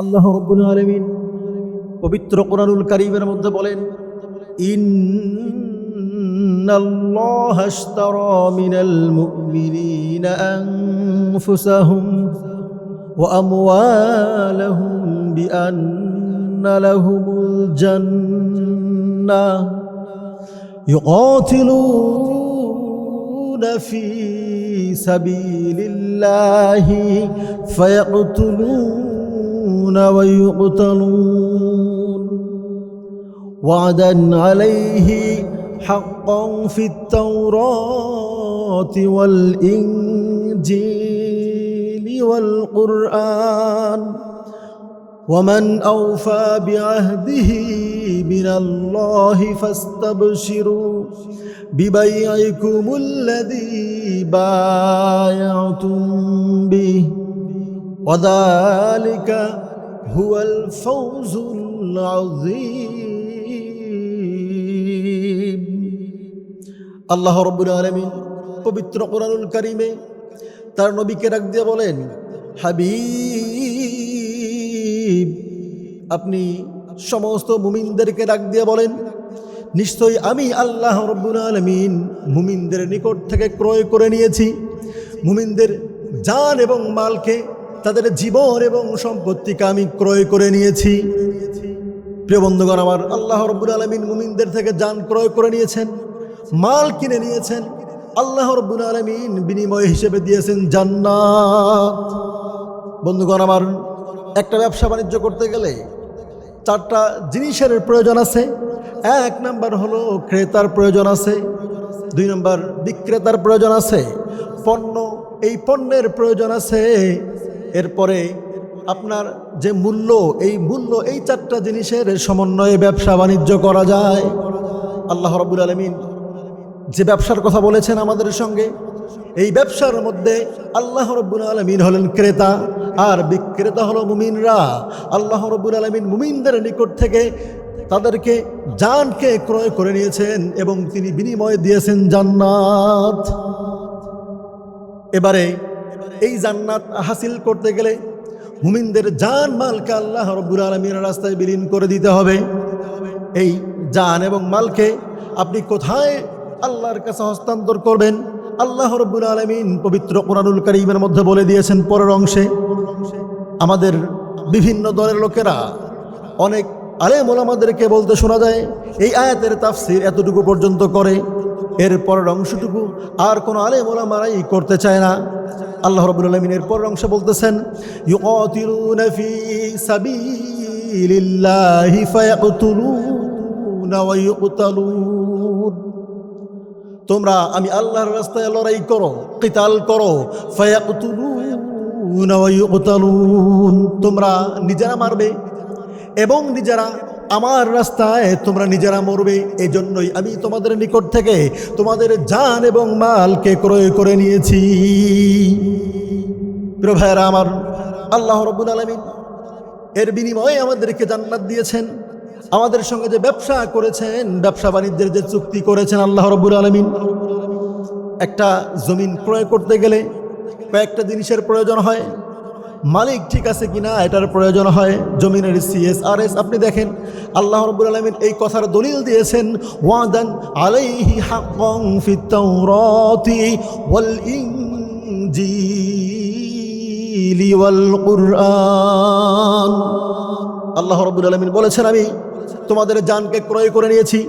আল্লাহ রাব্বুল আলামিন পবিত্র কোরআনুল কারীমের মধ্যে বলেন, ইন্নাল্লাহা আশতারা মিনাল মুমিনিনা আনফুসাহুম ওয়া আমওয়ালাহুম বিআন্না লাহুমুল জান্নাহ يقاتلون في سبيل الله فيقتلون ويقتلون وعدا عليه حقا في التوراة والإنجيل والقرآن ومن أوفى بعهده من الله فاستبشروا ببيعكم الذي بايعتم به وذلك هو الفوز العظيم। আল্লাহ রাব্বুল আলামিন পবিত্র কোরআনুল কারীমে তার নবীকে ডাক দিয়ে বলেন, হাবিব, আপনি সমস্ত মুমিনদেরকে ডাক দিয়ে বলেন, নিশ্চয়ই আমি আল্লাহ রাব্বুল আলামিন মুমিনদের নিকট থেকে ক্রয় করে নিয়েছি, মুমিনদের জান এবং মালকে, তাদের জীবন এবং সম্পত্তিকে আমি ক্রয় করে নিয়েছি। প্রিয় বন্ধুগণ আমার, আল্লাহ রাব্বুল আলামিন মুমিনদের থেকে জান ক্রয় করে নিয়েছেন, মাল কিনে নিয়েছেন। আল্লাহ রাব্বুল আলামিন বিনিময় হিসেবে দিয়েছেন জান্নাত। বন্ধুগণ আমার, একটা ব্যবসা বাণিজ্য করতে গেলে চারটা জিনিসের প্রয়োজন আছে। এক নাম্বার হলো ক্রেতার প্রয়োজন আছে, দুই নাম্বার বিক্রেতার প্রয়োজন আছে, পণ্য, এই পণ্যের প্রয়োজন আছে, এরপরে আপনার যে মূল্য, এই মূল্য, এই চারটা জিনিসের সমন্বয়ে ব্যবসা বাণিজ্য করা যায়। আল্লাহ রাব্বুল আলামিন যে ব্যবসার কথা বলেছেন আমাদের সঙ্গে, এই ব্যবসার মধ্যে আল্লাহ রাব্বুল আলামিন হলেন ক্রেতা আর বিক্রেতা হলো মুমিনরা। আল্লাহ রাব্বুল আলামিন মুমিনদের নিকট থেকে তাদেরকে জানকে ক্রয় করে নিয়েছেন এবং তিনি বিনিময় দিয়েছেন জান্নাত। এবারে এই জান্নাত হাসিল করতে গেলে মুমিনদের জান মালকে আল্লাহ রাব্বুল আলামিনের রাস্তায় বিলীন করে দিতে হবে। এই জান এবং মালকে আপনি কোথায় আল্লাহর কাছে হস্তান্তর করবেন? আল্লাহ রাব্বুল আলামিন পবিত্র কোরআনুল কারীমের মধ্যে বলে দিয়েছেন পরের অংশে। আমাদের বিভিন্ন দলের লোকেরা, অনেক আলেম ওলামাদেরকে বলতে শোনা যায়, এই আয়াতের তাফসীর এতটুকু পর্যন্ত করে, এর পরের অংশটুকু আর কোনো আলেম ওলামারাই করতে চায় না। আল্লাহ রাব্বুল আলামিন এর পরের অংশে বলতেছেন, ইউকাতিলুনা ফি সাবিলিল্লাহি ফায়াকতুলুনা ওয়া ইউকতালুন। তোমরা আমি আল্লাহর রাস্তায় লড়াই করো, কিতাল করো, ফায়াকতুলুনা ওয়া ইউকতালুন, তোমরা নিজেরা মারবে এবং নিজেরা আমার রাস্তায় তোমরা নিজেরা মরবে। এই জন্যই আমি তোমাদের নিকট থেকে তোমাদের জান এবং মালকে ক্রয় করে নিয়েছি। প্রিয় ভাইয়েরা আমার, আল্লাহ রাব্বুল আলামিন এর বিনিময়ে আমাদেরকে জান্নাত দিয়েছেন। আমাদের সঙ্গে যে ব্যবসা করেছেন, ব্যবসা বাণিজ্যের যে চুক্তি করেছেন আল্লাহ রাব্বুল আলামিন, একটা জমিন ক্রয় করতে গেলে কয়েকটা জিনিসের প্রয়োজন হয়। মালিক ঠিক আছে কিনা এটার প্রয়োজন হয়, জমিনের CSRS। আপনি দেখেন আল্লাহ রাব্বুল আলামিন এই কথার দলিল দিয়েছেন, ওয়াদান আলাইহি হাক্কান ফিত তাওরাতি ওয়াল ইনজিলি ওয়াল কুরআন। আল্লাহ রাব্বুল আলামিন বলেছেন, আমি তোমাদের জানকে ক্রয় করে নিয়েছি,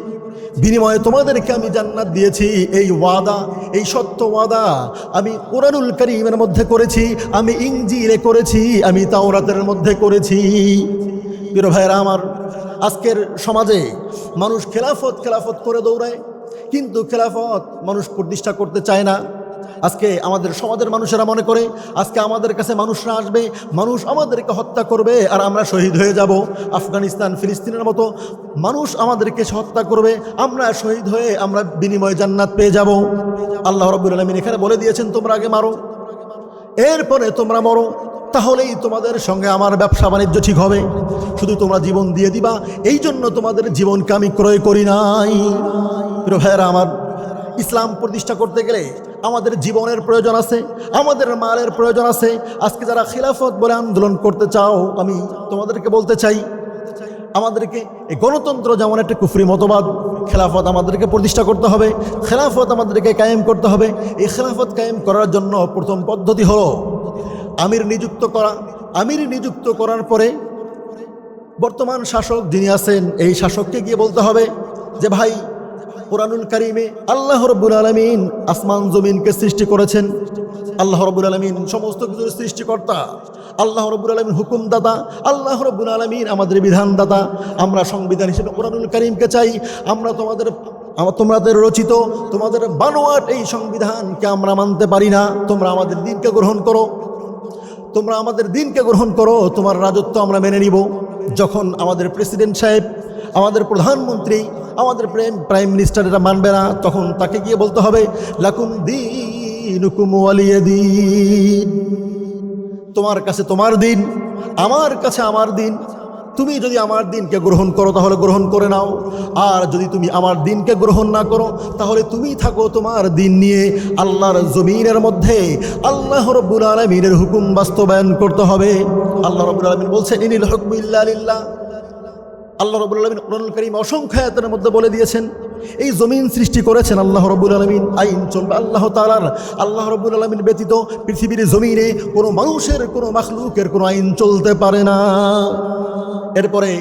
বিনিময়ে তোমাদেরকে আমি জান্নাত দিয়েছি। এই ওয়াদা, এই সত্য ওয়াদা আমি কোরআনুল কারীমের মধ্যে করেছি, আমি ইনজিলে করেছি, আমি তাওরাতের মধ্যে করেছি। প্রিয় ভাইরা আমার, আজকের সমাজে মানুষ খেলাফত করে দৌড়ায়, কিন্তু খেলাফত মানুষ প্রতিষ্ঠা করতে চায় না। আজকে আমাদের সমাজের মানুষেরা মনে করে আজকে আমাদের কাছে মানুষরা আসবে, মানুষ আমাদেরকে হত্যা করবে আর আমরা শহীদ হয়ে যাব। আফগানিস্তান, ফিলিস্তিনের মতো মানুষ আমাদেরকে হত্যা করবে, আমরা শহীদ হয়ে আমরা বিনিময়ে জান্নাত পেয়ে যাব। আল্লাহ রাব্বুল আলামিন এখানে বলে দিয়েছেন, তোমরা আগে মারো, এরপরে তোমরা মরো, তাহলেই তোমাদের সঙ্গে আমার ব্যবসা বাণিজ্য ঠিক হবে। শুধু তোমরা জীবন দিয়ে দিবা, এই জন্য তোমাদের জীবনকে আমি ক্রয় করি নাই। প্রিয় ভাইয়েরা আমার, ইসলাম প্রতিষ্ঠা করতে গেলে আমাদের জীবনের প্রয়োজন আছে, আমাদের মালের প্রয়োজন আছে। আজকে যারা খিলাফত বলে আন্দোলন করতে চাও, আমি তোমাদেরকে বলতে চাই, আমাদেরকে এই গণতন্ত্র যেমন একটা কুফরি মতবাদ, খেলাফত আমাদেরকে প্রতিষ্ঠা করতে হবে, খেলাফত আমাদেরকে কায়েম করতে হবে। এই খেলাফত কায়েম করার জন্য প্রথম পদ্ধতি হলো আমির নিযুক্ত করা। আমির নিযুক্ত করার পরে বর্তমান শাসক যিনি আছেন, এই শাসককে গিয়ে বলতে হবে যে ভাই, কুরআনুল কারীমে আল্লাহ রাব্বুল আলামিন আসমান জমিনকে সৃষ্টি করেছেন। আল্লাহ রাব্বুল আলামিন সমস্ত কিছুর সৃষ্টিকর্তা, আল্লাহ রাব্বুল আলামিন হুকুমদাতা, আল্লাহ রাব্বুল আলামিন আমাদের বিধানদাতা। আমরা সংবিধান হিসেবে কুরআনুল কারীমকে চাই। আমরা তোমাদের রচিত, তোমাদের বানোয়াট এই সংবিধানকে আমরা মানতে পারি না। তোমরা আমাদের দিনকে গ্রহণ করো, তোমরা আমাদের দিনকে গ্রহণ করো, তোমার রাজত্ব আমরা মেনে নিব। যখন আমাদের প্রেসিডেন্ট সাহেব, আমাদের প্রধানমন্ত্রী, আমাদের প্রাইম মিনিস্টার এটা মানবে না, তখন তাকে গিয়ে বলতে হবে লাকুম দীনুকুম ওয়ালিয়া দীন। তোমার কাছে তোমার দিন, আমার কাছে আমার দিন। তুমি যদি আমার দিনকে গ্রহণ করো তাহলে গ্রহণ করে নাও, আর যদি তুমি আমার দিনকে গ্রহণ না করো তাহলে তুমি থাকো তোমার দিন নিয়ে। আল্লাহর জমিনের মধ্যে আল্লাহ রাব্বুল আলামিনের হুকুম বাস্তবায়ন করতে হবে। আল্লাহ রাব্বুল আলামিন বলছেন ইনিল হুকমু ইল্লা লিল্লাহ। আল্লাহ রাব্বুল আলামিন কুরআনুল কারীম অসংখ্য আয়াতের মধ্যে বলে দিয়েছেন, এই জমিন সৃষ্টি করেছেন আল্লাহ রাব্বুল আলামিন, আইন চলবে আল্লাহ তাআলার। আল্লাহ রাব্বুল আলামিন ব্যতীত পৃথিবীর জমিনে কোনো মানুষের, কোনো মাখলুকের কোনো আইন চলতে পারে না। এরপরে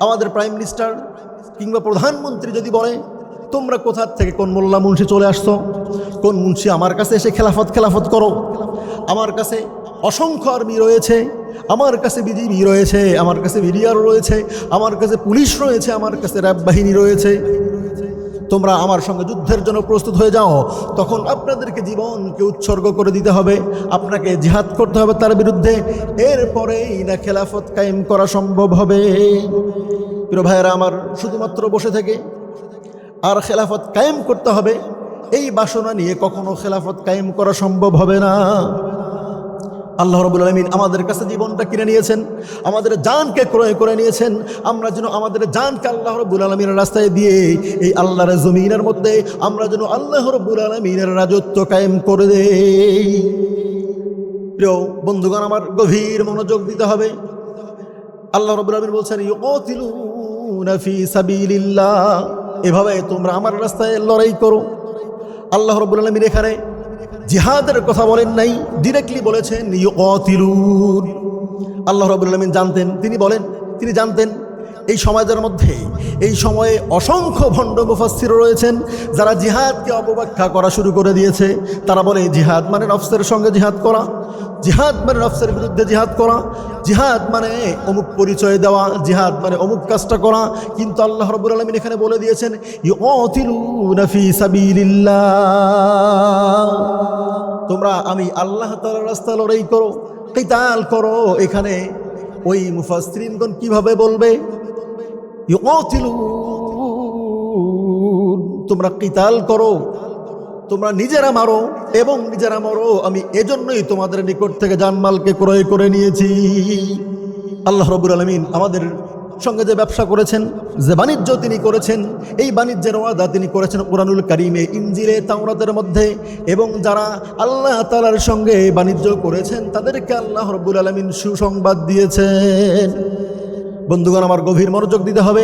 আমাদের প্রাইম মিনিস্টার কিংবা প্রধানমন্ত্রী যদি বলে তোমরা কোথা থেকে, কোন মোল্লা মুন্সি চলে আসছো, কোন মুন্সি আমার কাছে এসে খেলাফত করো। আমার কাছে অসংখ্য আর্মি রয়েছে, আমার কাছে বিজিবি রয়েছে, আমার কাছে বিডিআর রয়েছে, আমার কাছে পুলিশ রয়েছে, আমার কাছে র্যাব বাহিনী রয়েছে। তোমরা আমার সঙ্গে যুদ্ধের জন্য প্রস্তুত হয়ে যাও। তখন আপনাদেরকে জীবনকে উৎসর্গ করে দিতে হবে, আপনাকে জিহাদ করতে হবে তার বিরুদ্ধে। এরপরেই না খেলাফত কায়েম করা সম্ভব হবে। প্রিয় ভাইয়েরা আমার, শুধুমাত্র বসে থেকে আর খেলাফত কায়েম করতে হবে এই বাসনা নিয়ে কখনো খেলাফত কায়েম করা সম্ভব হবে না। আল্লাহ রাব্বুল আলামিন আমাদের কাছে জীবনটা কিনে নিয়েছেন, আমাদের জানকে ক্রয় করে নিয়েছেন। আমরা যেন আমাদের জানকে আল্লাহ রাব্বুল আলামিনের রাস্তায় দিয়ে এই আল্লাহর জমিনের মধ্যে আমরা যেন আল্লাহ রাব্বুল আলামিনের রাজত্ব কায়েম করে দেই। প্রিয় বন্ধুগণ আমার, গভীর মনোযোগ দিতে হবে। আল্লাহ রাব্বুল আলামিন বলছেন ইউকাতিলুনা ফি সাবিলিল্লাহ, এভাবে তোমরা আমার রাস্তায় লড়াই করো। আল্লাহ রাব্বুল আলামিন এখানে জিহাদের কথা বলেন নাই, ডিরেক্টলি বলেছেন ইউকাতিলুন। আল্লাহ রাব্বুল আলামিন জানতেন, তিনি জানতেন এই সমাজের মধ্যে, এই সময়ে অসংখ্য ভণ্ড মুফাসসির রয়েছেন যারা জিহাদকে অপব্যাখ্যা করা শুরু করে দিয়েছে। তারা বলে জিহাদ মানে নফসের সঙ্গে জিহাদ করা, জিহাদ মানে নফসের বিরুদ্ধে জিহাদ করা, জিহাদ মানে অমুক পরিচয় দেওয়া, জিহাদ মানে অমুক কাজটা করা। কিন্তু আল্লাহ রাব্বুল আলামিন এখানে বলে দিয়েছেন ইউকাতিলুনা ফি সাবিলিল্লাহ, তোমরা আমি আল্লাহ তাআলার রাস্তায় লড়াই করো, কিতাল করো। এখানে ওই মুফাসসিরিনগণ কিভাবে বলবে ইউকাতিলুন, তোমরা কিতাল করো, তোমরা নিজেরা মারো এবং নিজেরা মরো, আমি এজন্যই তোমাদের নিকট থেকে জানমালকে ক্রয় করে নিয়েছি। আল্লাহ রাব্বুল আলামিন আমাদের সঙ্গে যে ব্যবসা করেছেন, যে বাণিজ্য তিনি করেছেন, এই বাণিজ্যের ওয়াদা তিনি করেছেন কুরআনুল কারীমে, ইনজিলে, তাওরাতের মধ্যে। এবং যারা আল্লাহ তাআলার সঙ্গে বাণিজ্য করেছেন তাদেরকে আল্লাহ রাব্বুল আলামিন সুসংবাদ দিয়েছেন। বন্ধুগণ আমার, গভীর মনোযোগ দিতে হবে।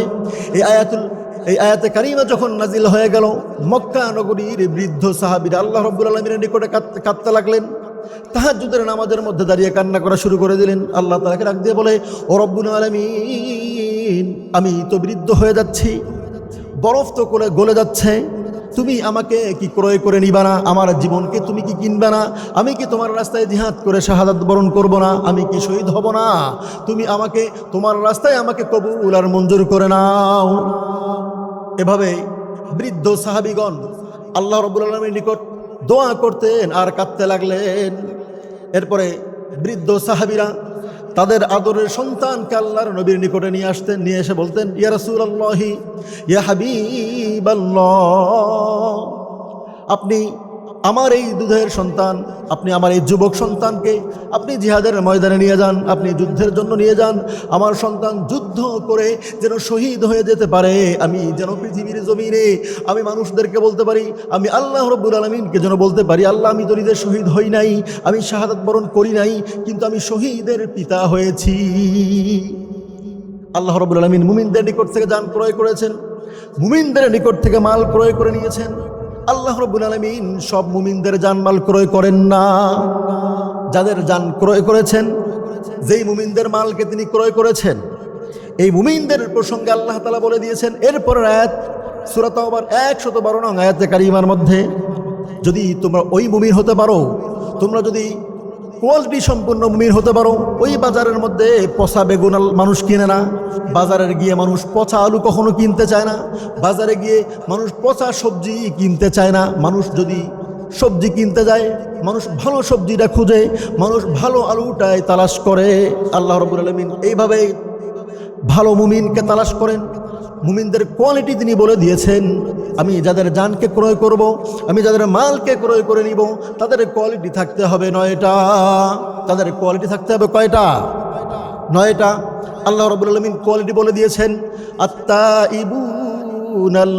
এই আয়াতে কারিমা যখন নাজিল হয়ে গেল, মক্কা নগরীর বৃদ্ধ সাহাবীরা আল্লাহ রাব্বুল আলামিনের নিকটে কাঁদতে লাগলেন। তাহাজ্জুদের নামাজের মধ্যে দাঁড়িয়ে কান্না করা শুরু করে দিলেন। আল্লাহ তাআলাকে ডাক দিয়ে বলে, ও রব্বুল আলামিন, আমি তো বৃদ্ধ হয়ে যাচ্ছি, বরফ তো গলে যাচ্ছে, তুমি আমাকে কি ক্রয় করে নিবা না? আমার জীবনকে তুমি কি কিনবে না? আমি কি তোমার রাস্তায় জিহাদ করে শাহাদাত বরণ করব না? আমি কি শহীদ হব না? তুমি আমাকে তোমার রাস্তায় আমাকে কবুল আর মঞ্জুর করে নাও। এভাবে বৃদ্ধ সাহাবীগণ আল্লাহ রাব্বুল আলামিনের নিকট দোয়া করতেন আর কাঁদতে লাগলেন। এরপরে বৃদ্ধ সাহাবীরা তাদের আদরের সন্তানকে আল্লাহর নবীর নিকটে নিয়ে এসে বলতেন, ইয়া রাসূলুল্লাহি, ইয়া হাবিবাল্লাহ, আপনি আমার এই দুধের সন্তান, আপনি আমার এই যুবক সন্তানকে আপনি জিহাদের ময়দানে নিয়ে যান, আপনি যুদ্ধের জন্য নিয়ে যান। আমার সন্তান যুদ্ধ করে যেন শহীদ হয়ে যেতে পারে, আমি যেন পৃথিবীর জমিনে আমি মানুষদেরকে বলতে পারি, আমি আল্লাহ রাব্বুল আলামিনকে যেন বলতে পারি, আল্লাহ আমি তো নিজে শহীদ হই নাই, আমি শাহাদাত বরণ করি নাই, কিন্তু আমি শহীদের পিতা হয়েছি। আল্লাহ রাব্বুল আলামিন মুমিনদের নিকট থেকে জান ক্রয় করেছেন, মুমিনদের নিকট থেকে মাল ক্রয় করে নিয়েছেন। আল্লাহ রাব্বুল আলামিন সব মুমিনদের জানমাল ক্রয় করেন না। যাদের জান ক্রয় করেছেন, যেই মুমিনদের মালকে তিনি ক্রয় করেছেন, এই মুমিনদের প্রসঙ্গে আল্লাহ তাআলা বলে দিয়েছেন। এরপরের আয়াত সূরা তাওবার 112 নং আয়াতে কারিমার মধ্যে, যদি তোমরা ওই মুমিন হতে পারো, তোমরা যদি কোয়ালিটি সম্পূর্ণ মুমিন হতে পারো, ওই বাজারের মধ্যে পচা বেগুন মানুষ কিনে না, বাজারে গিয়ে মানুষ পচা আলু কখনো কিনতে চায় না, বাজারে গিয়ে মানুষ পচা সবজি কিনতে চায় না। মানুষ যদি সবজি কিনতে যায়, মানুষ ভালো সবজিটা খুঁজে, মানুষ ভালো আলুটাই তালাশ করে। আল্লাহ রাব্বুল আলামিন এইভাবে ভালো মুমিনকে তালাশ করেন। মুমিনদের কোয়ালিটি তিনি বলে দিয়েছেন, আমি যাদের জানকে ক্রয় করব, আমি যাদের মালকে ক্রয় করে নিব, তাদের কোয়ালিটি থাকতে হবে 9টা। তাদের কোয়ালিটি থাকতে হবে কয়টা? 9টা। আল্লাহ রাব্বুল আলামিন কোয়ালিটি বলে দিয়েছেন, আত-তাইবুনাল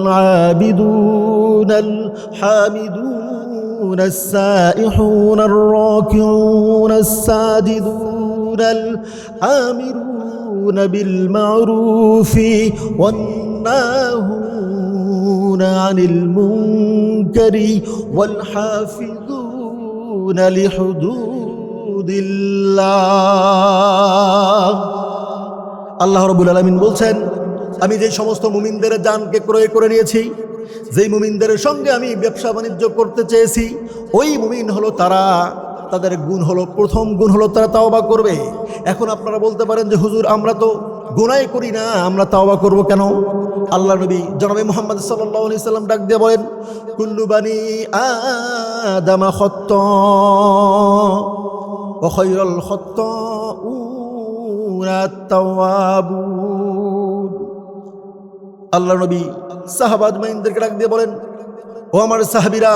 আবিদুনাল হামিদুনাস সাইহুনার রাকিউনাস সাজিদুনাল আমিরুন বিল মারুফি ওয়ান নাহুনা আনিল মুনকারি ওয়াল হাফিজুনা লিহুদুদিল্লাহ। আল্লাহ রাব্বুল আলামিন বলছেন, আমি যে সমস্ত মুমিনদের জানকে ক্রয় করে নিয়েছি, যেই মুমিনদের সঙ্গে আমি ব্যবসা বাণিজ্য করতে চেয়েছি, ওই মুমিন হলো তারা, তাদের গুণ হলো, প্রথম গুণ হলো তারা তাওবা করবে। এখন আপনারা বলতে পারেন যে হুজুর আমরা তো গুনাহ করি না, আমরা তাওবা করব কেন? আল্লাহ নবী জনাবে মুহাম্মদ সাল্লাল্লাহু আলাইহি সাল্লাম ডাক দিয়ে বলেন, কুল্লু বানি আদামা খাত্তা ওয়া খায়রুল খাত্তাউনা আত-তাওয়াবুন। আল্লাহ নবী সাহাবা আজমাইনদেরকে ডাক দিয়ে বলেন, ও আমার সাহাবীরা,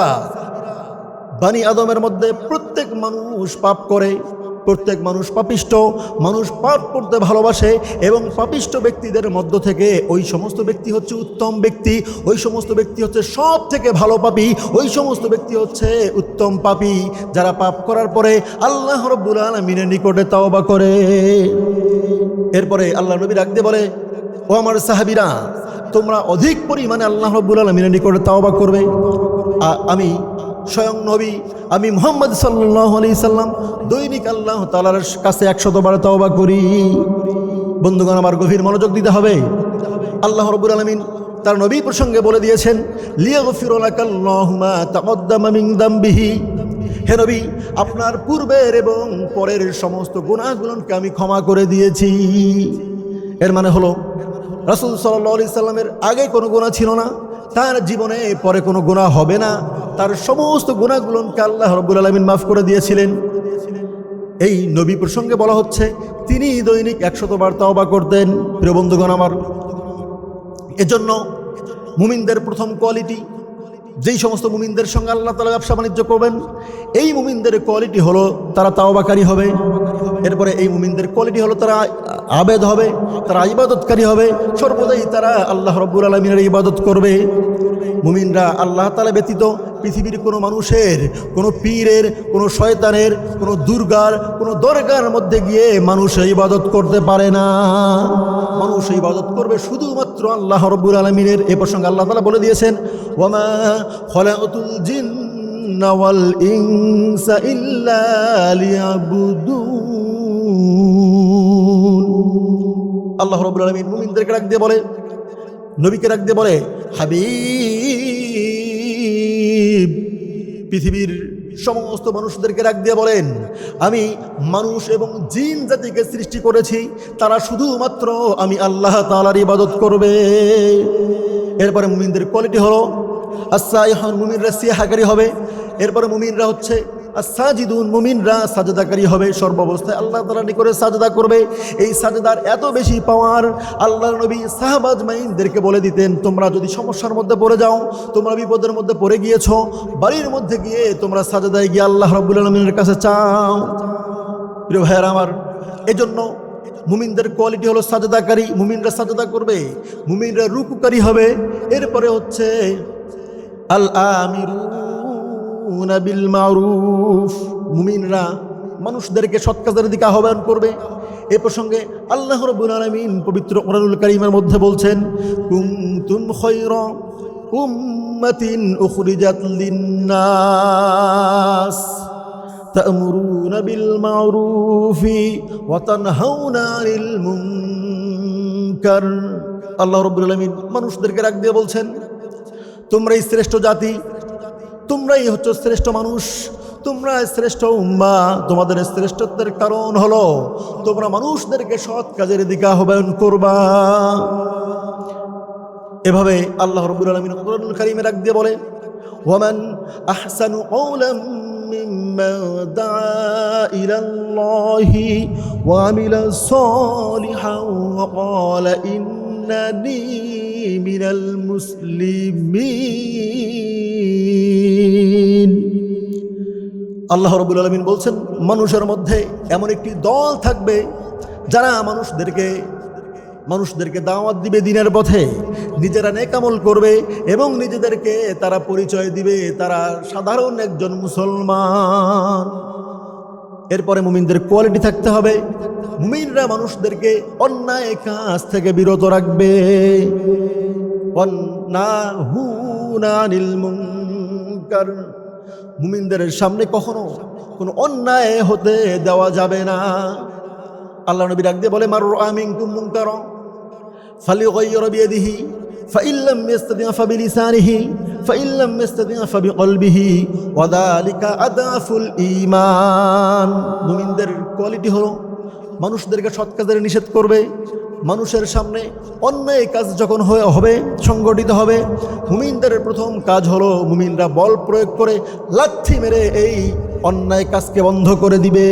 বানি আদমের মধ্যে প্রত্যেক মানুষ পাপ করে, প্রত্যেক মানুষ পাপিষ্ট, মানুষ পাপ করতে ভালোবাসে, এবং পাপিষ্ট ব্যক্তিদের মধ্য থেকে ওই সমস্ত ব্যক্তি হচ্ছে উত্তম ব্যক্তি, ওই সমস্ত ব্যক্তি হচ্ছে সব থেকে ভালো পাপী, ওই সমস্ত ব্যক্তি হচ্ছে উত্তম পাপী যারা পাপ করার পরে আল্লাহ রাব্বুল আলামিনের নিকটে তাওবা করে। এরপরে আল্লাহ নবী ডাক দিয়ে বলে, ও আমার সাহাবীরা, তোমরা অধিক পরিমাণে আল্লাহ রাব্বুল আলামিনের নিকটে তাওবা করবে। আমি স্বয়ং নবী, আমি মুহাম্মদ সাল্লাল্লাহু আলাইহি সাল্লাম দৈনিক আল্লাহ তাআলার কাছে 100 বার তাওবা করি। বন্ধুগণ, আমার গভীর মনোযোগ দিতে হবে। আল্লাহ রাব্বুল আলামিন তার নবী প্রসঙ্গে বলে দিয়েছেন, লিয়াগফিরা লাকাল্লাহু মা তাকদ্দামা মিন যামবিহি। হে নবী, আপনার পূর্বের এবং পরের সমস্ত গুনাহগুলোকে আমি ক্ষমা করে দিয়েছি। এর মানে হলো রাসূল সাল্লাল্লাহু আলাইহি সাল্লামের আগে কোনো গুনাহ ছিল না, তার জীবনে পরে কোনো গুনাহ হবে না, তার সমস্ত গুনাহগুলোকে আল্লাহ রাব্বুল আলামিন মাফ করে দিয়েছিলেন। এই নবী প্রসঙ্গে বলা হচ্ছে তিনি দৈনিক 100 বার তাওবা করতেন। প্রিয় বন্ধুগণ আমার, এজন্য মুমিনদের প্রথম কোয়ালিটি, যেই সমস্ত মুমিনদের সঙ্গে আল্লাহ তাআলা ব্যবসা বাণিজ্য করবেন, এই মুমিনদের কোয়ালিটি হলো তারা তাওবাকারী হবে। এরপরে এই মুমিনদের কোয়ালিটি হলো তারা আবেদ হবে, তারা ইবাদতকারী হবে, সর্বদাই তারা আল্লাহ রাব্বুল আলামিনের ইবাদত করবে। মুমিনরা আল্লাহ তাআলা ব্যতীত পৃথিবীর কোনো মানুষের, কোনো পীরের, কোনো শয়তানের, কোনো দুর্গার, কোনো দরগার মধ্যে গিয়ে মানুষ ইবাদত করতে পারে না। মানুষ ইবাদত করবে শুধুমাত্র আল্লাহ রাব্বুল আলামিনের। এ প্রসঙ্গে আল্লাহ তাআলা বলে দিয়েছেন, ওয়ামা খলাকাতুল জিন্না ওয়াল ইনসা ইল্লা লিয়াবুদুন। আল্লাহ রাব্বুল আলামিন মুমিনদেরকে ডাক দিয়ে বলে, নবীকে ডাক দিয়ে বলে, হাবিব। পৃথিবীর সমস্ত মানুষদেরকে ডাক দিয়ে বলেন, আমি মানুষ এবং জিন জাতিকে সৃষ্টি করেছি, তারা শুধুমাত্র আমি আল্লাহ তাআলার ইবাদত করবে। এরপরে মুমিনদের কোয়ালিটি হলো আস-সাইহুন, মুমিনরা সিয়াহাকারী হবে। এরপরে মুমিনরা হচ্ছে আস-সাজিদুন, মুমিনরা সাজদাকারী হবে, সর্বাবস্থায় আল্লাহ তাআলার নিকটে সাজদা করবে। এই সাজদার এত বেশি পাওয়ার, আল্লাহর নবী সাহাবা আজমাইনদেরকে বলে দিতেন, তোমরা যদি সমস্যার মধ্যে পড়ে যাও, তোমরা বিপদের মধ্যে পড়ে গিয়েছো, বাড়ির মধ্যে গিয়ে তোমরা সাজদায় গিয়ে আল্লাহ রাব্বুল আলামিনের কাছে চাও। প্রিয় ভাইয়েরা আমার, এজন্য মুমিনদের কোয়ালিটি হলো সাজদাকারী। মুমিনরা সাজদা করবে, মুমিনরা রুকুকারী হবে। এরপরে হচ্ছে আল আমিরুনা বিল মারুফ, মুমিনরা মানুষদেরকে সৎ কাজের দিকে আহ্বান করবে। এ প্রসঙ্গে আল্লাহ রাব্বুল আলামিন পবিত্র কোরআনুল কারীমের মধ্যে বলছেন, কুনতুম খায়রা উম্মাতিন উখরিজাত লিন-নাস তা'মুরুনা বিল মারুফি ওয়া তানহাউনা আনিল মুনকার। আল্লাহ রাব্বুল আলামিন মানুষদেরকে ডাক দিয়ে বলছেন, তোমরাই শ্রেষ্ঠ জাতি, তোমরাই হচ্ছে শ্রেষ্ঠ মানুষ, তোমরা শ্রেষ্ঠ উম্মাহ। তোমাদের শ্রেষ্ঠত্বের কারণ হলো তোমরা মানুষদেরকে সৎ কাজের দিকে আহ্বান করবা। এভাবে আল্লাহ রাব্বুল আলামিন কোরআনুল কারীমে ডাক দিয়ে বলে, ওয়ামান আহসানু কওলাম মিম্মান দাআ ইলাল্লাহি ওয়া আমিলা সালিহান ওয়া ক্বালা ইন্নানি মিনাল মুসলিমিন। আল্লাহ রাব্বুল আলামিন বলছেন, মানুষের মধ্যে এমন একটি দল থাকবে যারা মানুষদেরকে দাওয়াত দিবে দিনের পথে, নিজেরা নেক আমল করবে এবং নিজেদেরকে তারা পরিচয় দিবে তারা সাধারণ একজন মুসলমান। এরপরে মুমিনদের কোয়ালিটি থাকতে হবে, মুমিনরা মানুষদেরকে অন্যায় কাজ থেকে বিরত রাখবে। ওয়ান্নাহুনা আনিল মুনকার, মুমিনদের সামনে কখনো কোনো অন্যায় হতে দেওয়া যাবে না। আল্লাহ নবী ডাক দিয়ে বলে, মান রাআ মিনকুম মুনকারা ফালিয়ুগাইয়িরহু বিয়াদিহি ফাইন লাম ইস্তাতি' ফাবিলিসানিহি ফাইন লাম ইস্তাতি' ফাবিকলবিহি ওয়া যালিকা আদাফুল ঈমান। মুমিনদের কোয়ালিটি হলো মানুষদেরকে সৎ কাজের নিষেধ করবে। মানুষের সামনে অন্যায় কাজ যখন হবে সংগঠিত হবে, মুমিনদের প্রথম কাজ হলো মুমিনরা বল প্রয়োগ করে লাথি মেরে এই অন্যায় কাজকে বন্ধ করে দিবে।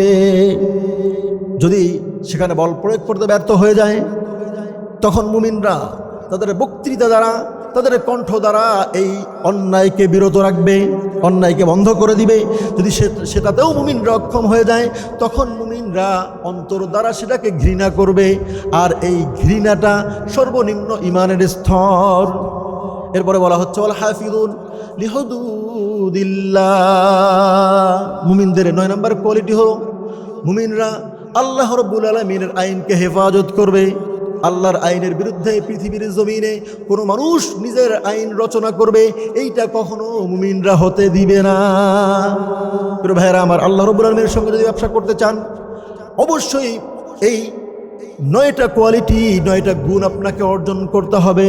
যদি সেখানে বল প্রয়োগ করতে ব্যর্থ হয়ে যায়, তখন মুমিনরা তাদের বক্তৃতা দ্বারা, তাদের কণ্ঠ দ্বারা এই অন্যায়কে বিরত রাখবে, অন্যায়কে বন্ধ করে দিবে। যদি সেটাতেও মুমিনরা অক্ষম হয়ে যায়, তখন মুমিনরা অন্তর দ্বারা সেটাকে ঘৃণা করবে, আর এই ঘৃণাটা সর্বনিম্ন ঈমানের স্তর। এরপরে বলা হচ্ছে ওয়াল হাফিজুন লিহুদুদিল্লাহ, মুমিনদের 9 নম্বর কোয়ালিটি হলো মুমিনরা আল্লাহ রাব্বুল আলামিনের আইনকে হেফাজত করবে। আল্লাহর আইনের বিরুদ্ধে পৃথিবীর জমিনে কোনো মানুষ নিজের আইন রচনা করবে, এইটা কখনো মুমিনরা হতে দিবে না। প্রিয় ভাইয়েরা আমার, আল্লাহ রাব্বুল আলামিনের সঙ্গে যদি ব্যবসা করতে চান, অবশ্যই এই 9টা কোয়ালিটি, 9টা গুণ আপনাকে অর্জন করতে হবে।